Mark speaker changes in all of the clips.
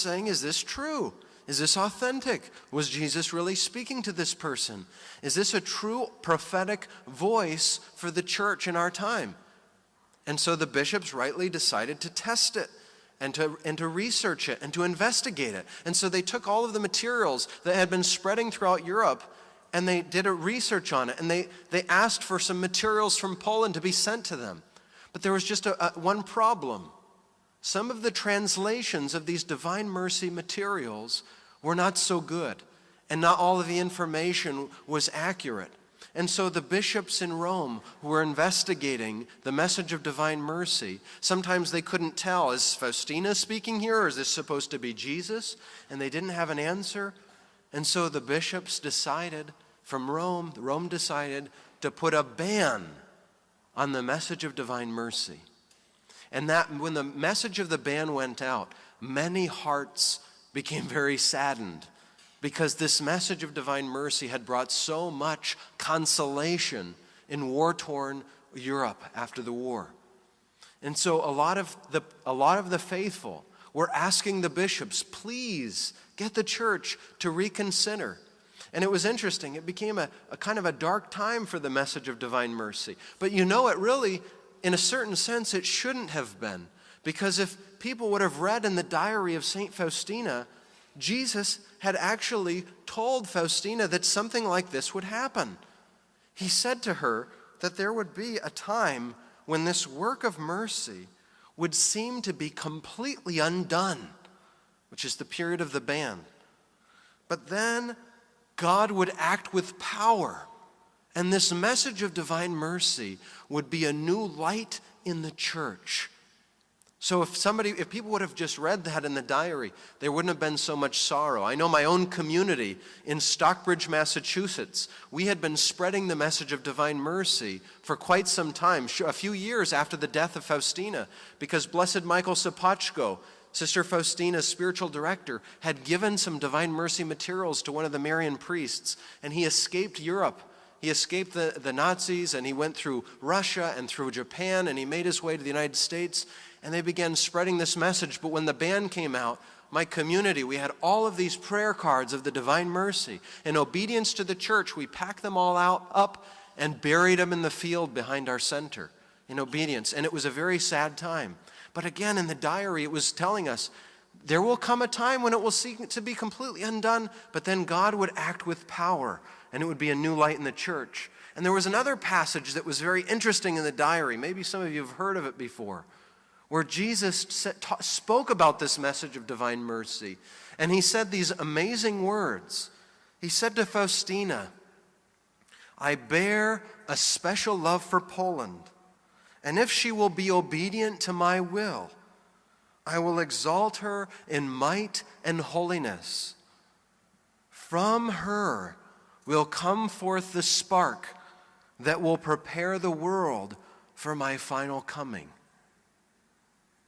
Speaker 1: saying, is this true? Is this authentic? Was Jesus really speaking to this person? Is this a true prophetic voice for the church in our time? And so the bishops rightly decided to test it and to research it and to investigate it. And so they took all of the materials that had been spreading throughout Europe and they did a research on it. And they asked for some materials from Poland to be sent to them. But there was just one problem. Some of the translations of these Divine Mercy materials were not so good, and not all of the information was accurate. And so the bishops in Rome who were investigating the message of Divine Mercy, sometimes they couldn't tell, is Faustina speaking here, or is this supposed to be Jesus? And they didn't have an answer. And so the bishops decided, Rome decided to put a ban on the message of Divine Mercy. And that when the message of the ban went out, many hearts became very saddened because this message of Divine Mercy had brought so much consolation in war-torn Europe after the war. And so a lot of the faithful were asking the bishops, please get the church to reconsider. And it was interesting. It became a kind of a dark time for the message of Divine Mercy. But it really, in a certain sense, it shouldn't have been. Because if people would have read in the diary of St. Faustina, Jesus had actually told Faustina that something like this would happen. He said to her that there would be a time when this work of mercy would seem to be completely undone, which is the period of the ban. But then God would act with power, and this message of Divine Mercy would be a new light in the church. So if people would have just read that in the diary, there wouldn't have been so much sorrow. I know my own community in Stockbridge, Massachusetts, we had been spreading the message of Divine Mercy for quite some time, a few years after the death of Faustina, because Blessed Michael Sapochko, Sister Faustina's spiritual director, had given some Divine Mercy materials to one of the Marian priests, and he escaped Europe. He escaped the Nazis, and he went through Russia and through Japan, and he made his way to the United States, and they began spreading this message. But when the ban came out, my community, we had all of these prayer cards of the Divine Mercy. In obedience to the church, we packed them all up and buried them in the field behind our center in obedience. And it was a very sad time. But again, in the diary, it was telling us, there will come a time when it will seem to be completely undone, but then God would act with power, and it would be a new light in the church. And there was another passage that was very interesting in the diary. Maybe some of you have heard of it before, where Jesus spoke about this message of Divine Mercy. And he said these amazing words. He said to Faustina, I bear a special love for Poland, and if she will be obedient to my will, I will exalt her in might and holiness. From her will come forth the spark that will prepare the world for my final coming.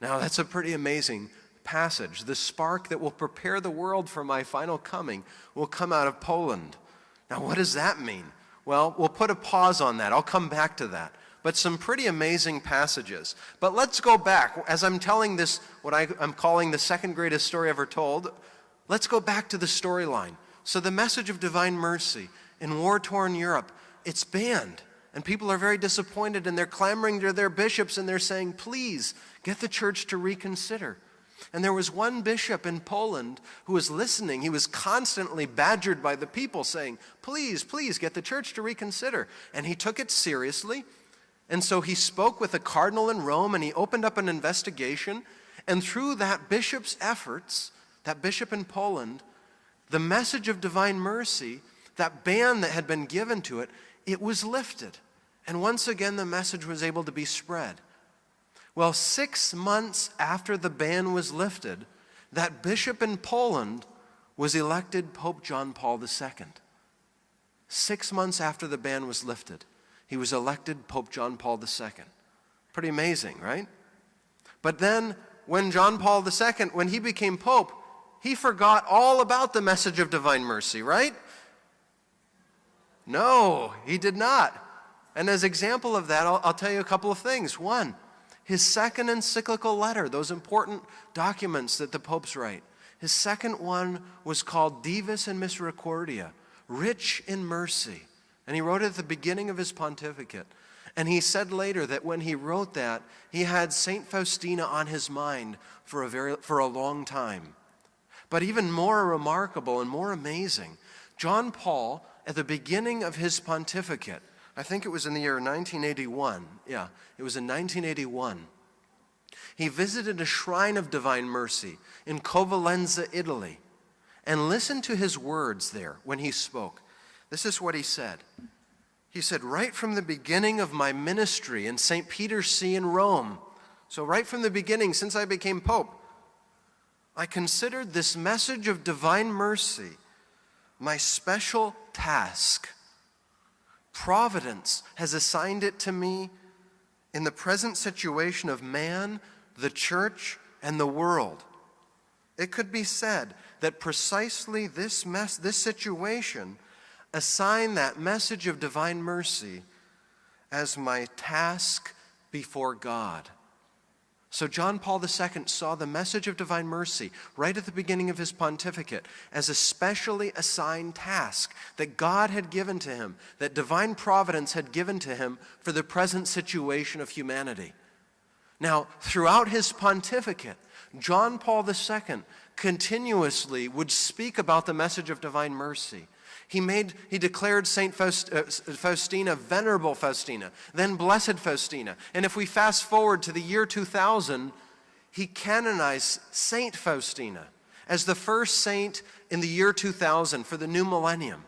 Speaker 1: Now, that's a pretty amazing passage. The spark that will prepare the world for my final coming will come out of Poland. Now, what does that mean? Well, we'll put a pause on that. I'll come back to that. But some pretty amazing passages. But let's go back. As I'm telling this, what I'm calling the second greatest story ever told, let's go back to the storyline. So the message of Divine Mercy in war-torn Europe, it's banned. And people are very disappointed, and they're clamoring to their bishops, and they're saying, please, get the church to reconsider. And there was one bishop in Poland who was listening. He was constantly badgered by the people saying, please, please, get the church to reconsider. And he took it seriously. And so he spoke with a cardinal in Rome, and he opened up an investigation. And through that bishop's efforts, that bishop in Poland, the message of Divine Mercy, that ban that had been given to it, it was lifted. And once again, the message was able to be spread. Well, 6 months after the ban was lifted, that bishop in Poland was elected Pope John Paul II. 6 months after the ban was lifted, he was elected Pope John Paul II. Pretty amazing, right? But then, when John Paul II, when he became Pope, he forgot all about the message of Divine Mercy, right? No, he did not. And as example of that, I'll tell you a couple of things. One, his second encyclical letter, those important documents that the popes write. His second one was called Divus in Misericordia, rich in mercy. And he wrote it at the beginning of his pontificate. And he said later that when he wrote that, he had St. Faustina on his mind for a long time. But even more remarkable and more amazing, John Paul, at the beginning of his pontificate, I think it was in the year 1981. Yeah, it was in 1981. He visited a shrine of divine mercy in Covalenza, Italy, and listened to his words there when he spoke. This is what he said. He said, right from the beginning of my ministry in St. Peter's See in Rome, so right from the beginning, since I became Pope, I considered this message of divine mercy my special task. Providence has assigned it to me in the present situation of man, the church, and the world. It could be said that precisely this situation assigned that message of divine mercy as my task before God. So John Paul II saw the message of divine mercy right at the beginning of his pontificate as a specially assigned task that God had given to him, that divine providence had given to him for the present situation of humanity. Now, throughout his pontificate, John Paul II continuously would speak about the message of divine mercy. He declared St. Faustina, Venerable Faustina, then Blessed Faustina. And if we fast forward to the year 2000, he canonized Saint Faustina as the first saint in the year 2000 for the new millennium.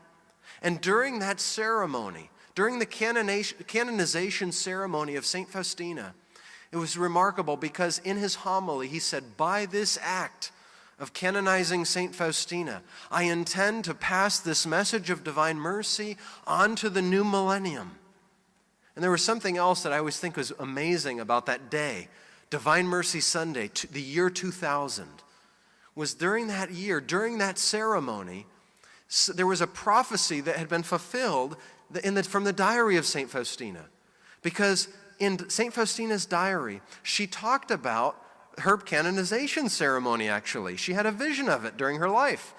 Speaker 1: And during that ceremony, during the canonization ceremony of St. Faustina, it was remarkable because in his homily he said, by this act of canonizing St. Faustina, I intend to pass this message of divine mercy on to the new millennium. And there was something else that I always think was amazing about that day, Divine Mercy Sunday, the year 2000, was during that year, during that ceremony, there was a prophecy that had been fulfilled from the diary of St. Faustina. Because in St. Faustina's diary, she talked about her canonization ceremony, actually. She had a vision of it during her life.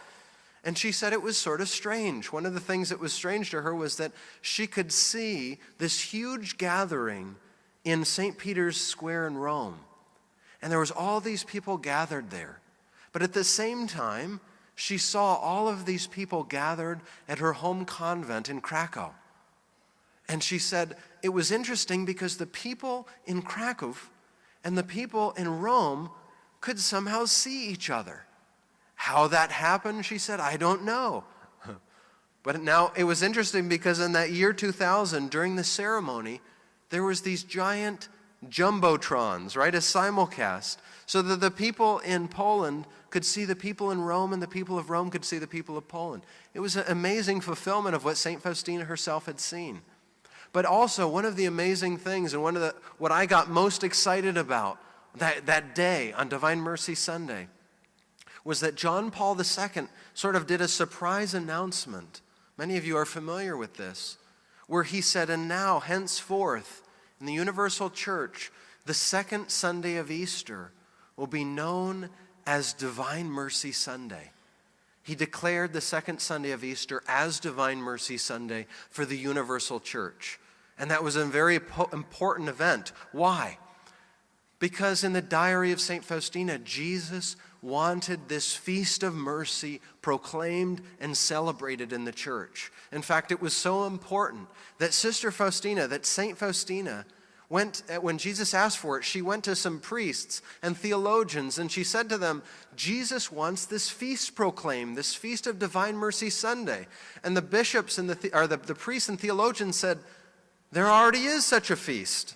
Speaker 1: And she said it was sort of strange. One of the things that was strange to her was that she could see this huge gathering in St. Peter's Square in Rome. And there was all these people gathered there. But at the same time, she saw all of these people gathered at her home convent in Krakow. And she said it was interesting because the people in Krakow and the people in Rome could somehow see each other. How that happened, she said, I don't know. But now it was interesting because in that year 2000, during the ceremony, there was these giant jumbotrons, right, a simulcast, so that the people in Poland could see the people in Rome and the people of Rome could see the people of Poland. It was an amazing fulfillment of what St. Faustina herself had seen. But also, one of the amazing things, and what I got most excited about that day on Divine Mercy Sunday, was that John Paul II sort of did a surprise announcement. Many of you are familiar with this, where he said, and now, henceforth, in the Universal Church, the second Sunday of Easter will be known as Divine Mercy Sunday. He declared the second Sunday of Easter as Divine Mercy Sunday for the Universal Church. And that was a very important event. Why? Because in the diary of St. Faustina, Jesus wanted this feast of mercy proclaimed and celebrated in the church. In fact, it was so important that Sister Faustina, that St. Faustina, when Jesus asked for it, she went to some priests and theologians, and she said to them, Jesus wants this feast proclaimed, this feast of Divine Mercy Sunday. And the bishops and the priests and theologians said, there already is such a feast.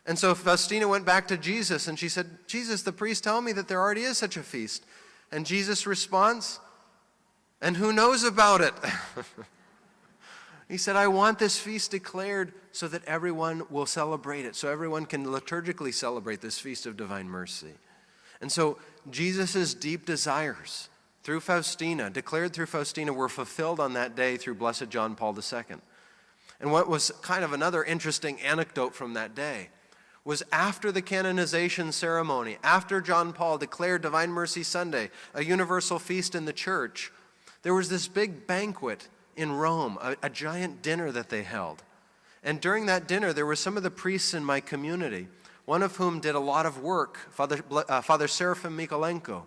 Speaker 1: And so Faustina went back to Jesus and she said, Jesus, the priests tell me that there already is such a feast. And Jesus responds, and who knows about it? He said, I want this feast declared so that everyone will celebrate it, so everyone can liturgically celebrate this feast of divine mercy. And so Jesus' deep desires through Faustina, declared through Faustina, were fulfilled on that day through Blessed John Paul II. And what was kind of another interesting anecdote from that day was after the canonization ceremony, after John Paul declared Divine Mercy Sunday a universal feast in the church. There was this big banquet in Rome, a giant dinner that they held. And during that dinner, there were some of the priests in my community, one of whom did a lot of work, Father Seraphim Mikolenko.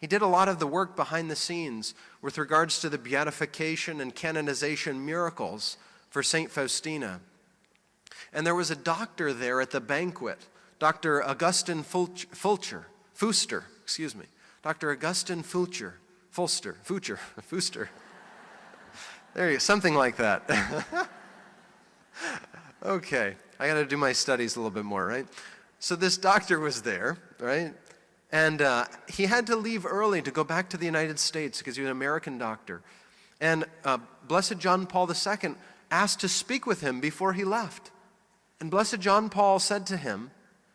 Speaker 1: He did a lot of the work behind the scenes with regards to the beatification and canonization miracles for St. Faustina. And there was a doctor there at the banquet, Dr. Augustin Fuster. Dr. Augustin Fuster. There you go, something like that. Okay, I got to do my studies a little bit more, right? So this doctor was there, right? And he had to leave early to go back to the United States because he was an American doctor. And Blessed John Paul II asked to speak with him before he left. And Blessed John Paul said to him,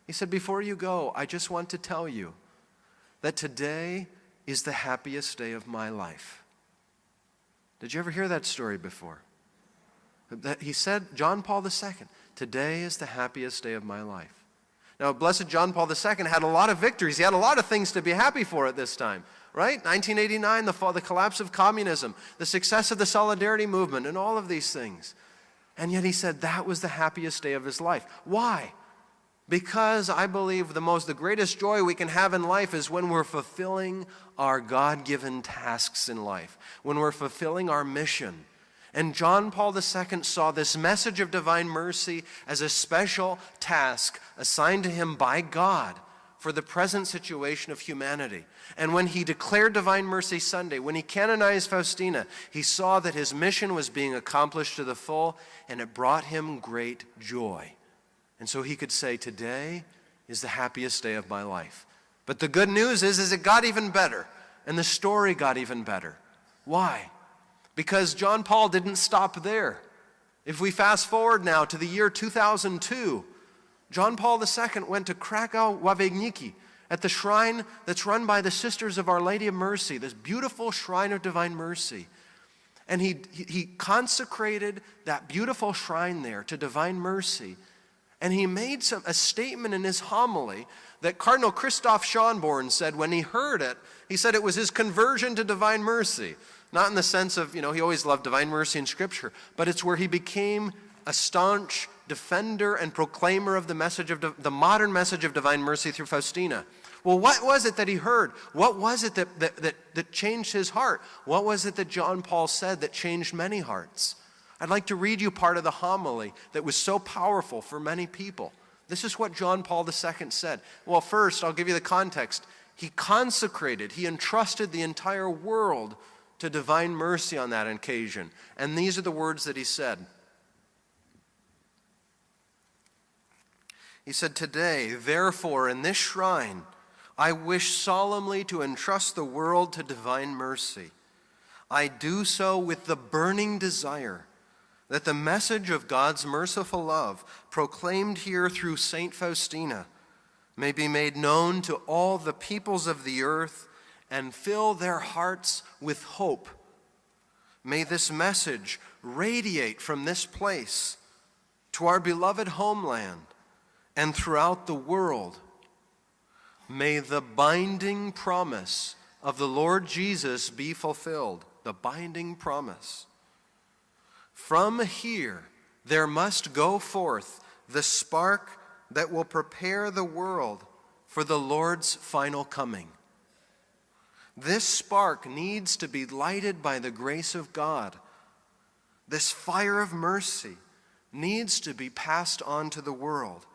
Speaker 1: he said, "Before you go, I just want to tell you that today is the happiest day of my life." Did you ever hear that story before? That he said, John Paul II, "Today is the happiest day of my life." Now, Blessed John Paul II had a lot of victories. He had a lot of things to be happy for at this time, right? 1989, the collapse of communism, the success of the Solidarity movement, and all of these things. And yet he said that was the happiest day of his life. Why? Because I believe the greatest joy we can have in life is when we're fulfilling our God-given tasks in life, when we're fulfilling our mission. And John Paul II saw this message of divine mercy as a special task assigned to him by God for the present situation of humanity. And when he declared Divine Mercy Sunday, when he canonized Faustina, he saw that his mission was being accomplished to the full, and it brought him great joy. And so he could say, "Today is the happiest day of my life." But the good news is it got even better, and the story got even better. Why? Because John Paul didn't stop there. If we fast forward now to the year 2002, John Paul II went to Krakow Ławiegniki at the shrine that's run by the Sisters of Our Lady of Mercy, this beautiful shrine of divine mercy. And he consecrated that beautiful shrine there to divine mercy. And he made a statement in his homily that Cardinal Christoph Schönborn said when he heard it, he said it was his conversion to divine mercy. Not in the sense of, he always loved divine mercy in Scripture, but it's where he became a staunch defender and proclaimer of the message of the modern message of divine mercy through Faustina. Well, what was it that he heard? What was it that changed his heart? What was it that John Paul said that changed many hearts? I'd like to read you part of the homily that was so powerful for many people. This is what John Paul II said. Well, first, I'll give you the context. He entrusted the entire world to divine mercy on that occasion. And these are the words that he said. He said, "Today, therefore, in this shrine, I wish solemnly to entrust the world to divine mercy. I do so with the burning desire that the message of God's merciful love, proclaimed here through Saint Faustina, may be made known to all the peoples of the earth and fill their hearts with hope. May this message radiate from this place to our beloved homeland and throughout the world. May the binding promise of the Lord Jesus be fulfilled." The binding promise. "From here there must go forth the spark that will prepare the world for the Lord's final coming. This spark needs to be lighted by the grace of God. This fire of mercy needs to be passed on to the world.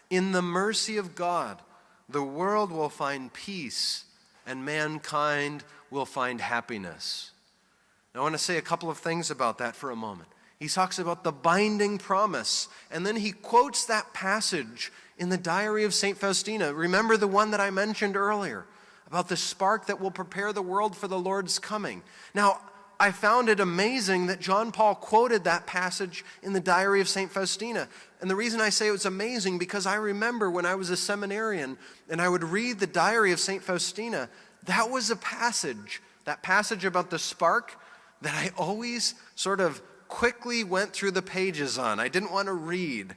Speaker 1: In the mercy of God, the world will find peace and mankind will find happiness." Now, I want to say a couple of things about that for a moment. He talks about the binding promise, and then he quotes that passage in the diary of St. Faustina. Remember the one that I mentioned earlier about the spark that will prepare the world for the Lord's coming. Now, I found it amazing that John Paul quoted that passage in the diary of St. Faustina. And the reason I say it was amazing, because I remember when I was a seminarian and I would read the diary of St. Faustina, that was that passage about the spark that I always sort of quickly went through the pages on. I didn't want to read.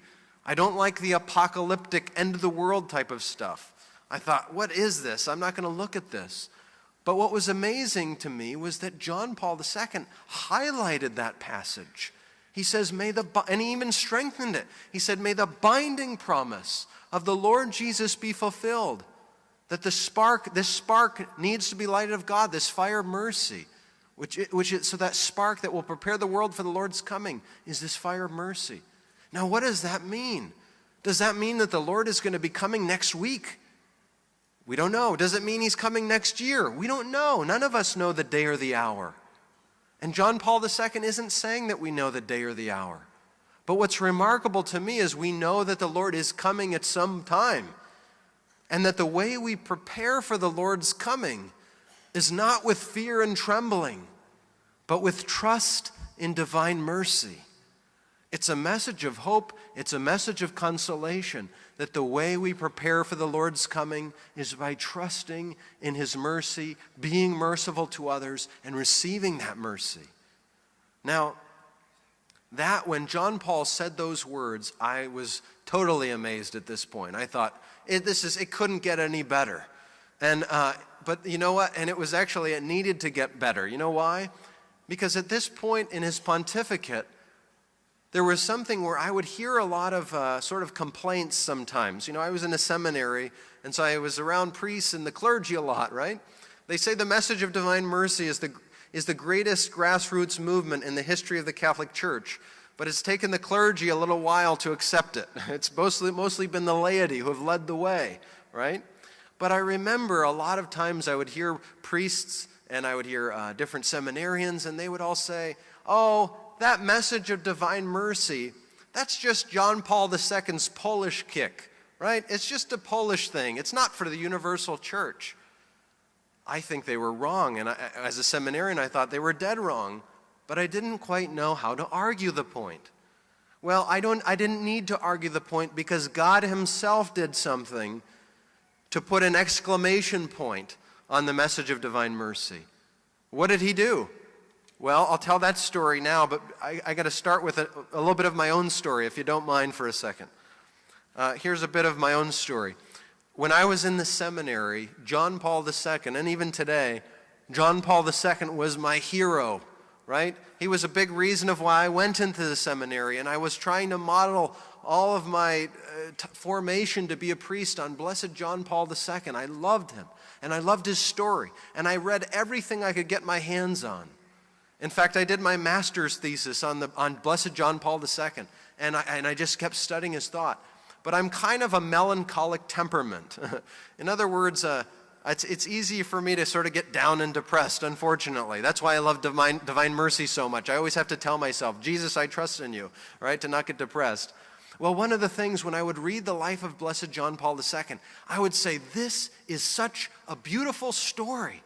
Speaker 1: I don't like the apocalyptic end of the world type of stuff. I thought, what is this? I'm not going to look at this. But what was amazing to me was that John Paul II highlighted that passage. He says, and he even strengthened it. He said, may the binding promise of the Lord Jesus be fulfilled. That this spark needs to be lighted of God, this fire of mercy, so that spark that will prepare the world for the Lord's coming is this fire of mercy. Now, what does that mean? Does that mean that the Lord is going to be coming next week? We don't know. Does it mean he's coming next year? We don't know. None of us know the day or the hour. And John Paul II isn't saying that we know the day or the hour. But what's remarkable to me is we know that the Lord is coming at some time. And that the way we prepare for the Lord's coming is not with fear and trembling, but with trust in divine mercy. It's a message of hope. It's a message of consolation that the way we prepare for the Lord's coming is by trusting in his mercy, being merciful to others, and receiving that mercy. Now, when John Paul said those words, I was totally amazed at this point. I thought, it couldn't get any better. But you know what? And it needed to get better. You know why? Because at this point in his pontificate, there was something where I would hear a lot of sort of complaints sometimes. You know, I was in a seminary, and so I was around priests and the clergy a lot, right? They say the message of divine mercy is the greatest grassroots movement in the history of the Catholic Church. But it's taken the clergy a little while to accept it. It's mostly been the laity who have led the way, right? But I remember a lot of times I would hear priests and I would hear different seminarians, and they would all say, oh, that message of divine mercy, that's just John Paul II's Polish kick, right? It's just a Polish thing. It's not for the universal church. I think they were wrong, and as a seminarian, I thought they were dead wrong, but I didn't quite know how to argue the point. Well, I didn't need to argue the point because God himself did something to put an exclamation point on the message of divine mercy. What did he do? Well, I'll tell that story now, but I got to start with a little bit of my own story, if you don't mind for a second. Here's a bit of my own story. When I was in the seminary, John Paul II, and even today, John Paul II was my hero, right? He was a big reason of why I went into the seminary, and I was trying to model all of my formation to be a priest on Blessed John Paul II. I loved him, and I loved his story, and I read everything I could get my hands on. In fact, I did my master's thesis on Blessed John Paul II, and I just kept studying his thought. But I'm kind of a melancholic temperament. In other words, it's easy for me to sort of get down and depressed, unfortunately. That's why I love divine mercy so much. I always have to tell myself, Jesus, I trust in you, right, to not get depressed. Well, one of the things when I would read the life of Blessed John Paul II, I would say, this is such a beautiful story.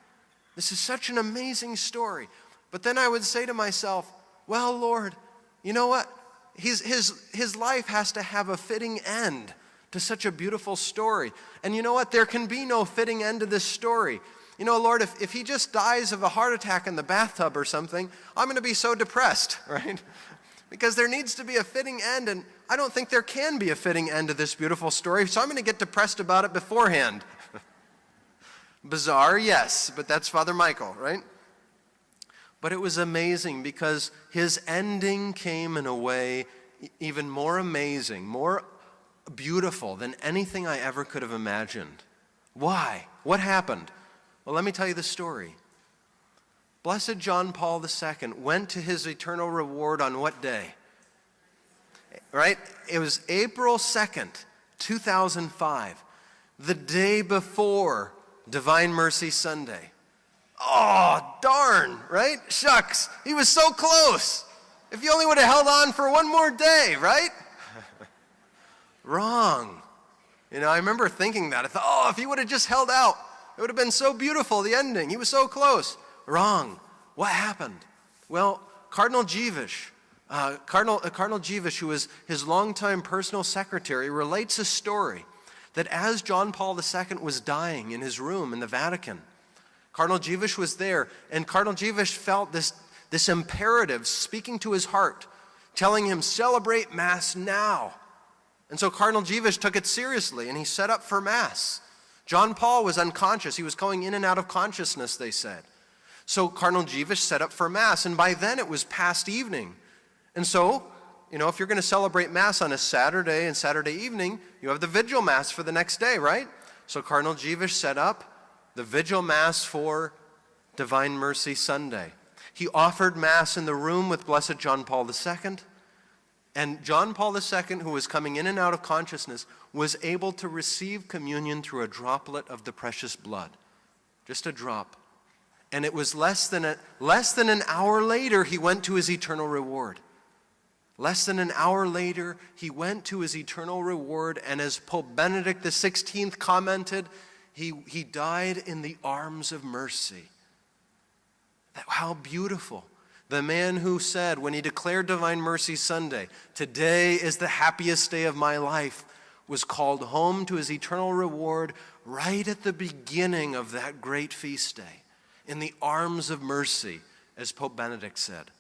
Speaker 1: This is such an amazing story. But then I would say to myself, well, Lord, you know what? His life has to have a fitting end to such a beautiful story. And you know what? There can be no fitting end to this story. You know, Lord, if he just dies of a heart attack in the bathtub or something, I'm going to be so depressed, right? Because there needs to be a fitting end, and I don't think there can be a fitting end to this beautiful story, so I'm going to get depressed about it beforehand. Bizarre, yes, but that's Father Michael, right? But it was amazing because his ending came in a way even more amazing, more beautiful than anything I ever could have imagined. Why? What happened? Well, let me tell you the story. Blessed John Paul II went to his eternal reward on what day? Right? It was April 2nd, 2005, the day before Divine Mercy Sunday. Oh, darn, right? Shucks, he was so close. If he only would have held on for one more day, right? Wrong. You know, I remember thinking that. I thought, oh, if he would have just held out, it would have been so beautiful, the ending. He was so close. Wrong. What happened? Well, Cardinal Dziwisz, who was his longtime personal secretary, relates a story that as John Paul II was dying in his room in the Vatican, Cardinal Dziwisz was there, and Cardinal Dziwisz felt this imperative speaking to his heart, telling him, celebrate Mass now. And so Cardinal Dziwisz took it seriously, and he set up for Mass. John Paul was unconscious. He was going in and out of consciousness, they said. So Cardinal Dziwisz set up for Mass, and by then it was past evening. And so, if you're going to celebrate Mass on a Saturday and Saturday evening, you have the Vigil Mass for the next day, right? So Cardinal Dziwisz set up the Vigil Mass for Divine Mercy Sunday. He offered Mass in the room with Blessed John Paul II. And John Paul II, who was coming in and out of consciousness, was able to receive communion through a droplet of the precious blood. Just a drop. And it was less than an hour later, he went to his eternal reward. Less than an hour later, he went to his eternal reward, and as Pope Benedict XVI commented, he died in the arms of mercy. How beautiful. The man who said, when he declared Divine Mercy Sunday, "Today is the happiest day of my life," was called home to his eternal reward right at the beginning of that great feast day, in the arms of mercy, as Pope Benedict said.